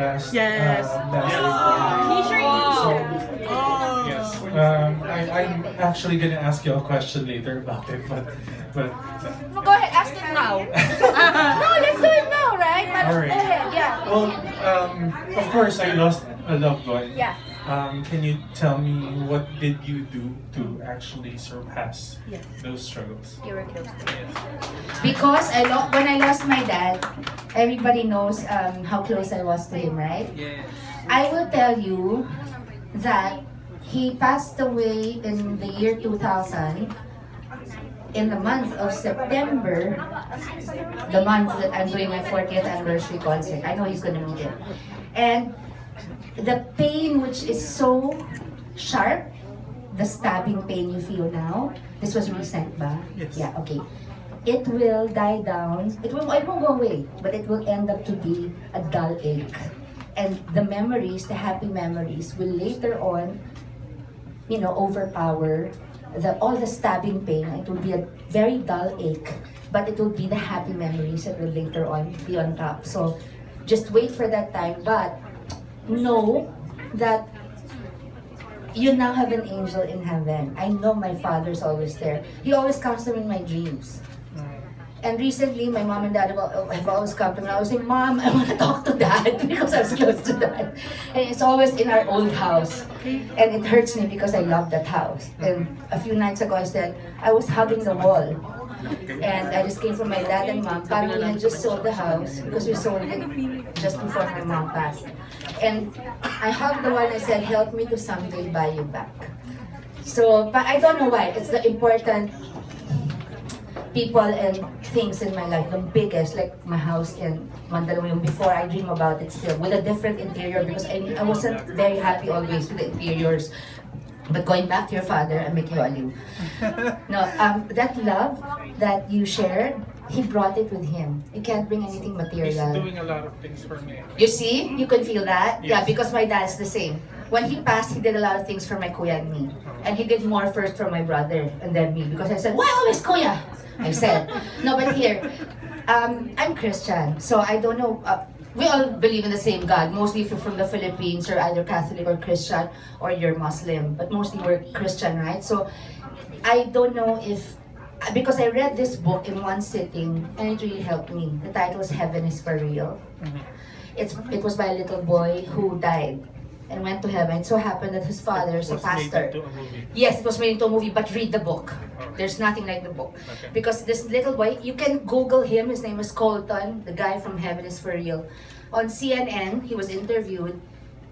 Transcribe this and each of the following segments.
Yes. So, Oh. yes. I'm actually gonna ask you a question later about it, but Go ahead, ask it now. No, let's do it now, right? Go Alright. ahead, yeah. well, of course, I lost a loved one. Yeah. Can you tell me what did you do to actually surpass those struggles? You were close to it. Because when I lost my dad, everybody knows how close I was to him, right? Yes. I will tell you that he passed away in the year 2000, in the month of September, the month that I'm doing my 40th anniversary concert. I know he's gonna be there. And the pain, which is so sharp, the stabbing pain you feel now, this was recent ba? Yes. Yeah, okay. It will die down. It won't go away, but it will end up to be a dull ache. And the memories, the happy memories, will later on, overpower all the stabbing pain. It will be a very dull ache, but it will be the happy memories that will later on be on top. So just wait for that time, but know that you now have an angel in heaven. I know my father's always there. He always comes to me in my dreams. And recently, my mom and dad have always come to me. I was saying, Mom, I want to talk to Dad because I was close to Dad. And it's always in our old house. And it hurts me because I love that house. And a few nights ago, I said, I was hugging the wall. And I just came from my dad and mom. Parang we had just sold the house because we sold it just before my mom passed. And I hugged the wall and I said, help me to someday buy you back. So, but I don't know why. It's the important people and things in my life. The biggest, like my house in Mandaluyong. Before, I dream about it still with a different interior because I wasn't very happy always with the interiors. But going back to your father, I make you aliw. No, that love that you shared, he brought it with him. You can't bring anything He's material. doing a lot of things for me. You see? You can feel that? Yeah, Yes. because my dad's the same. When he passed, he did a lot of things for my kuya and me. And he did more first for my brother and then me. Because I said, why always kuya? I said. No, but here, I'm Christian. So I don't know. We all believe in the same God. Mostly if you're from the Philippines, you're either Catholic or Christian, or you're Muslim. But mostly we're Christian, right? So I don't know if, because I read this book in one sitting and it really helped me. The title is Heaven is for Real. It was by a little boy who died and went to heaven. It so happened that his father is a Was made pastor. into a movie. Yes, it was made into a movie, but read the book. There's nothing like the book. Okay. Because this little boy, you can Google him, his name is Colton, the guy from Heaven is for Real. On CNN, he was interviewed.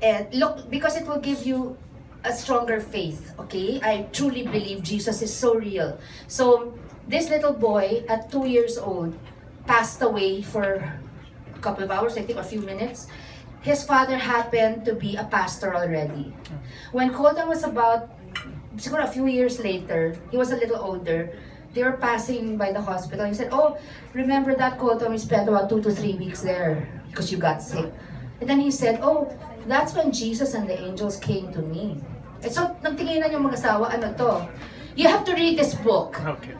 And look, because it will give you a stronger faith, okay? I truly believe Jesus is so real. So, this little boy, at 2 years old, passed away for a couple of hours, I think a few minutes. His father happened to be a pastor already. When Colton was about, siguro a few years later, he was a little older, they were passing by the hospital. He said, oh, remember that Colton, we spent about 2 to 3 weeks there because you got sick. And then he said, oh, that's when Jesus and the angels came to me. And so, nagtinginan yung mag-asawa, ano to? You have to read this book. Okay.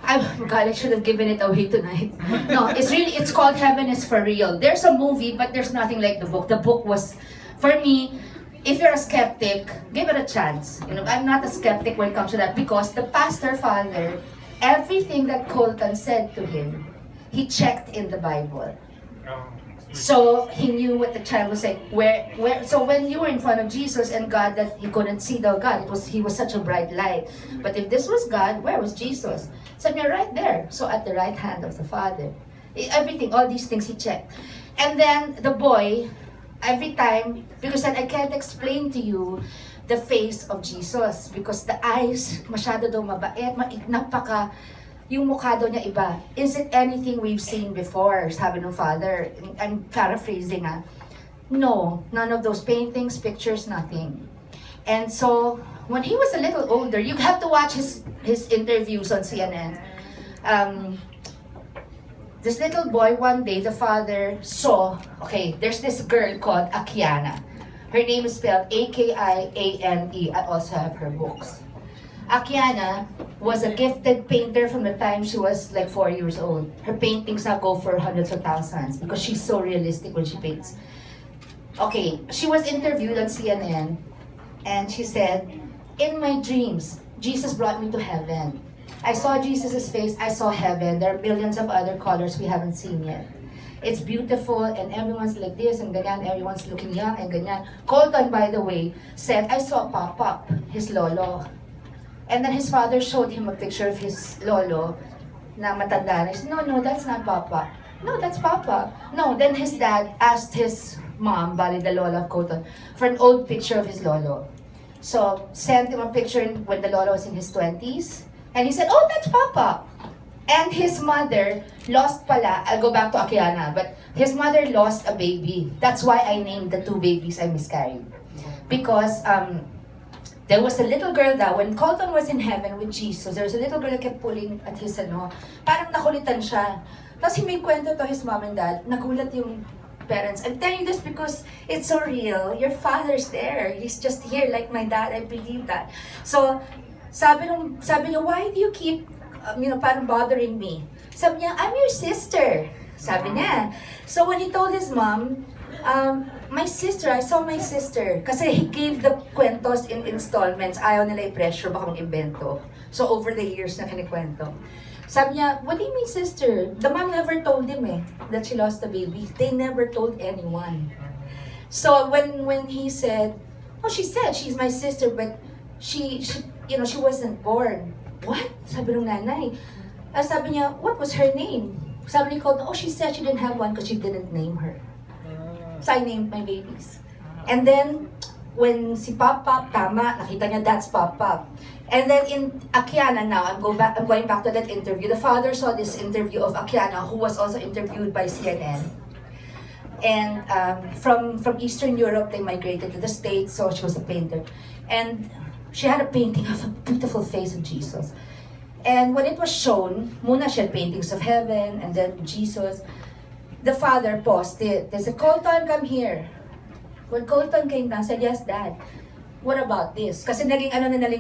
God, I should have given it away tonight. No, it's called Heaven is for Real. There's a movie, but there's nothing like the book. The book was, for me, if you're a skeptic, give it a chance. I'm not a skeptic when it comes to that because the pastor father, everything that Colton said to him, he checked in the Bible. So he knew what the child was saying. So when you were in front of Jesus and God, that he couldn't see the God, he was such a bright light. But if this was God, where was Jesus? So you're right there. So at the right hand of the Father. Everything, all these things he checked. And then the boy, every time, because I can't explain to you the face of Jesus because the eyes, masyado daw mabait, napaka, yung mukha daw niya iba. Is it anything we've seen before? Sabi ng father. I'm paraphrasing No, none of those paintings, pictures, nothing. And so, when he was a little older, you have to watch his interviews on CNN. This little boy, one day, the father saw, okay, there's this girl called Akiana. Her name is spelled Akiane. I also have her books. Akiana was a gifted painter from the time she was like 4 years old. Her paintings now go for hundreds of thousands because she's so realistic when she paints. Okay, she was interviewed on CNN, and she said, in my dreams, Jesus brought me to heaven. I saw Jesus' face, I saw heaven. There are millions of other colors we haven't seen yet. It's beautiful, and everyone's like this, and ganyan, everyone's looking young, and ganyan. Colton, by the way, said, I saw Pop-Up, his lolo. And then his father showed him a picture of his lolo, na matanda na. He said, no, that's not Papa. No, that's Papa. No, then his dad asked his mom, bali the lola of Colton, for an old picture of his lolo. So, sent him a picture when the lolo was in his 20s. And he said, oh, that's Papa. And his mother lost pala, I'll go back to Akiana, but his mother lost a baby. That's why I named the 2 babies I miscarried. Because there was a little girl daw, when Colton was in heaven with Jesus, there was a little girl that kept pulling at his parang nakulitan siya. Tapos he made kwento to his mom and dad, nagulat yung parents. I'm telling you this because it's so real. Your father's there. He's just here like my dad. I believe that. So, sabi niya, why do you keep, parang bothering me? Sabi niya, I'm your sister. Sabi niya. So when he told his mom, my sister, I saw my sister. Kasi he gave the kwentos in installments. Ayaw nila i-pressure, baka mag-invento. So over the years na kinikwento. Sabi niya, what do you mean sister? The mom never told him that she lost the baby. They never told anyone. So when he said, oh, she said she's my sister, but she wasn't born. What? Sabi ng nanay. Sabi niya, what was her name? Sabi ni Colton, oh, she said she didn't have one because she didn't name her. So I named my babies. And then, when si Pop-Pop, tama, nakita niya that's Pop-Pop. And then in Akiana now, I'm going back to that interview. The father saw this interview of Akiana, who was also interviewed by CNN. And from Eastern Europe, they migrated to the States, so she was a painter. And she had a painting of a beautiful face of Jesus. And when it was shown, muna she had paintings of heaven, and then Jesus. The father paused it. They said, Colton, come here. When Colton came down, said, yes, Dad. What about this? Kasi naging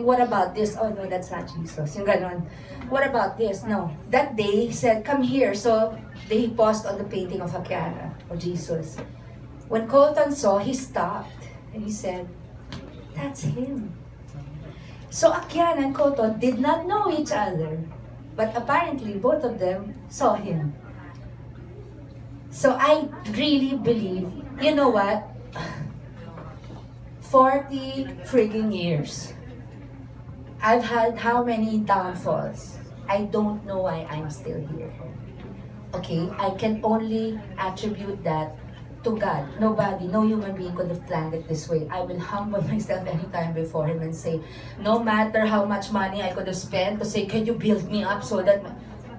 what about this? Oh no, that's not Jesus. Yung ganon. What about this? No. That day, he said, come here. So, they paused on the painting of Akiana, of Jesus. When Colton saw, he stopped. And he said, that's him. So, Akiana and Colton did not know each other. But apparently, both of them saw him. So, I really believe, you know what? 40 frigging years. I've had how many downfalls? I don't know why I'm still here. Okay? I can only attribute that to God. Nobody, no human being could have planned it this way. I will humble myself anytime before Him and say, no matter how much money I could have spent to say, can you build me up so that...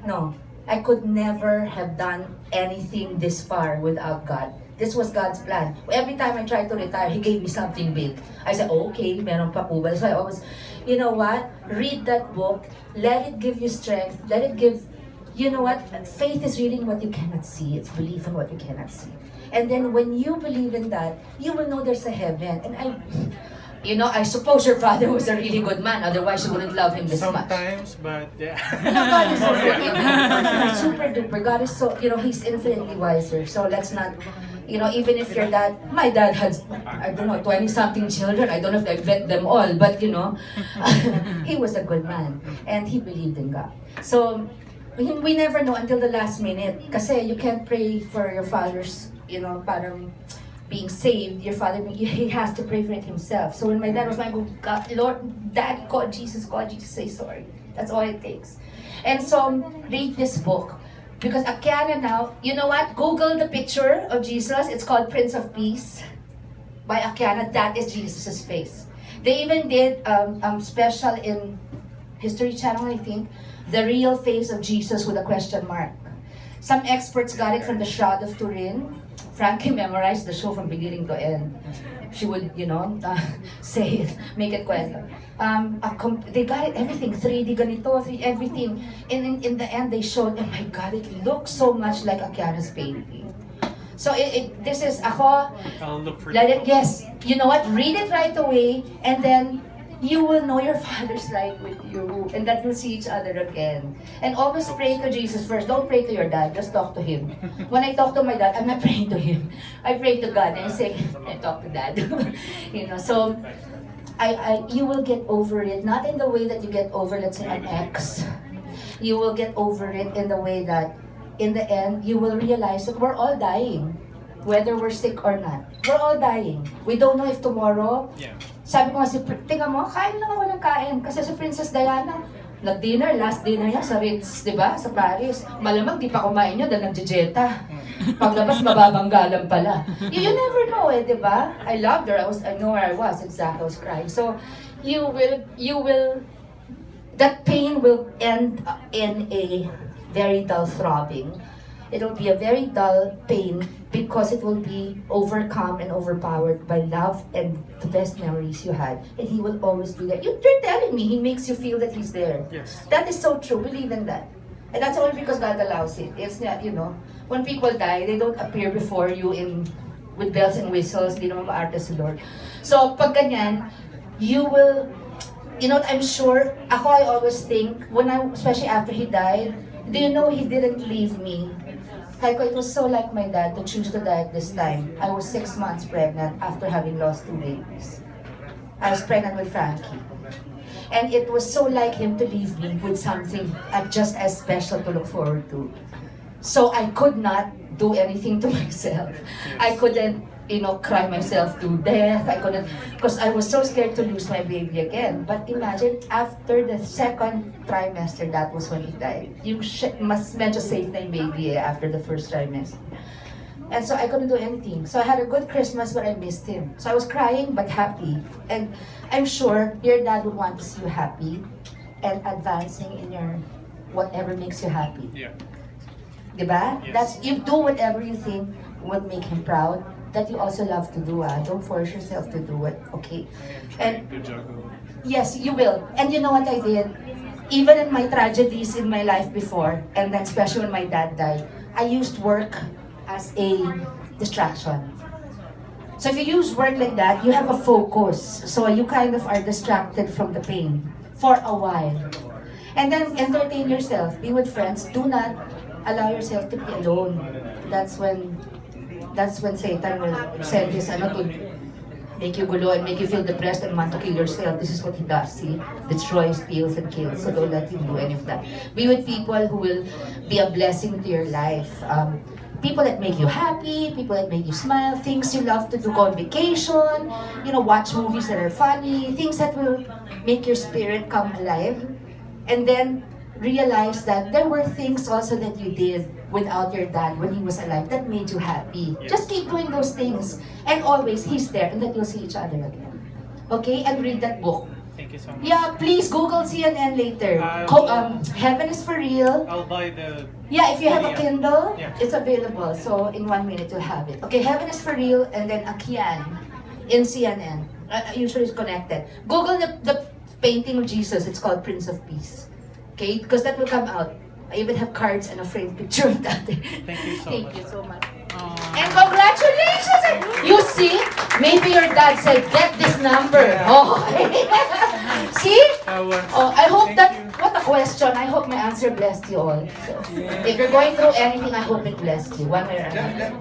No. I could never have done anything this far without God. This was God's plan. Every time I tried to retire, He gave me something big. I said, oh, okay, meron pa po ba? So I always, you know what? Read that book. Let it give you strength. Let it give, you know what? Faith is reading what you cannot see. It's belief in what you cannot see. And then when you believe in that, you will know there's a heaven. And I suppose your father was a really good man. Otherwise, you wouldn't love him this much. Sometimes, but yeah. No, God is so super duper. God is so, He's infinitely wiser. So let's not, even if your dad, my dad had, I don't know, 20-something children. I don't know if I vet them all, but he was a good man. And he believed in God. So, we never know until the last minute. Kasi you can't pray for your father's, parang being saved, your father, he has to pray for it himself. So when my dad was like, oh, God, Lord, Dad, God, Jesus, say sorry. That's all it takes. And so, read this book. Because Akiana now, you know what? Google the picture of Jesus. It's called Prince of Peace by Akiana. That is Jesus' face. They even did special in History Channel, I think, the real face of Jesus with a question mark. Some experts got it from the Shroud of Turin. Frankie memorized the show from beginning to end. She would, say it, make it kwento. They got it, everything, 3D, ganito, 3D, everything. And in the end, they showed, oh my God, it looks so much like Akiana's painting. So this is, ako, I'll look for let it, yes, you know what, read it right away, and then you will know your Father's right with you and that you'll see each other again. And always pray to Jesus first. Don't pray to your dad, just talk to him. When I talk to my dad, I'm not praying to him. I pray to God and I say, I talk to dad. So you will get over it, not in the way that you get over, let's say, an ex. You will get over it in the way that, in the end, you will realize that we're all dying. Whether we're sick or not. We're all dying. We don't know if tomorrow, sabi ko nga tingnan mo, kain lang ako ng kain. Kasi si Princess Diana, nag-dinner, last dinner niya sa Ritz, di ba? Sa Paris. Malamang di pa kumain niya dahil nag-jejeta. Paglabas, mababanggalan pala. You never know di ba? I loved her. I know where I was. Exactly, I was crying. So, you will, that pain will end in a very dull throbbing. It'll be a very dull pain because it will be overcome and overpowered by love and the best memories you had. And He will always be there. You're telling me He makes you feel that He's there. Yes. That is so true. Believe in that. And that's only because God allows it. It's not, when people die, they don't appear before you with bells and whistles. Di naman maarte si Lord. So, pag ganyan, you will, I'm sure, I always think, especially after He died, do you know He didn't leave me? It was so like my dad to choose to die at this time. I was 6 months pregnant after having lost 2 babies. I was pregnant with Frankie. And it was so like him to leave me with something just as special to look forward to. So I could not do anything to myself. I couldn't, cry myself to death. I couldn't, because I was so scared to lose my baby again. But imagine, after the second trimester, that was when he died. Yung mas medyo safe na yung baby after the first trimester. And so I couldn't do anything. So I had a good Christmas, but I missed him. So I was crying, but happy. And I'm sure your dad would want to see you happy and advancing in your whatever makes you happy. Yeah. Diba? Yes. You do whatever you think would make him proud, that you also love to do. Don't force yourself to do it, okay? And to juggle. Yes, you will. And you know what I did? Even in my tragedies in my life before, and then especially when my dad died, I used work as a distraction. So if you use work like that, you have a focus. So you kind of are distracted from the pain for a while. And then entertain yourself. Be with friends. Do not allow yourself to be alone. That's when Satan will send his to make you gulo and make you feel depressed and want to kill yourself. This is what he does. He destroys, steals, and kills. So don't let him do any of that. Be with people who will be a blessing to your life. People that make you happy, people that make you smile, things you love to do, go on vacation, watch movies that are funny, things that will make your spirit come alive. And then realize that there were things also that you did without your dad when he was alive that made you happy. Yes. Just keep doing those things. And always, he's there and that you'll see each other again. Okay? And read that book. Thank you so much. Yeah, please Google CNN later. Heaven is for real. I'll buy the... Yeah, if you have a PDF. Kindle, Yeah. it's available. So in 1 minute you'll have it. Okay, Heaven is for real, and then Akian in CNN. Usually it's connected. Google the painting of Jesus. It's called Prince of Peace. Okay, because that will come out. I even have cards and a framed picture of that. Thank you so Thank much. you so much. And congratulations! You see, maybe your dad said, get this number. Oh. See? I hope Thank you. what a question. I hope my answer blessed you all. So, if you're going through anything, I hope it blessed you, one way or another.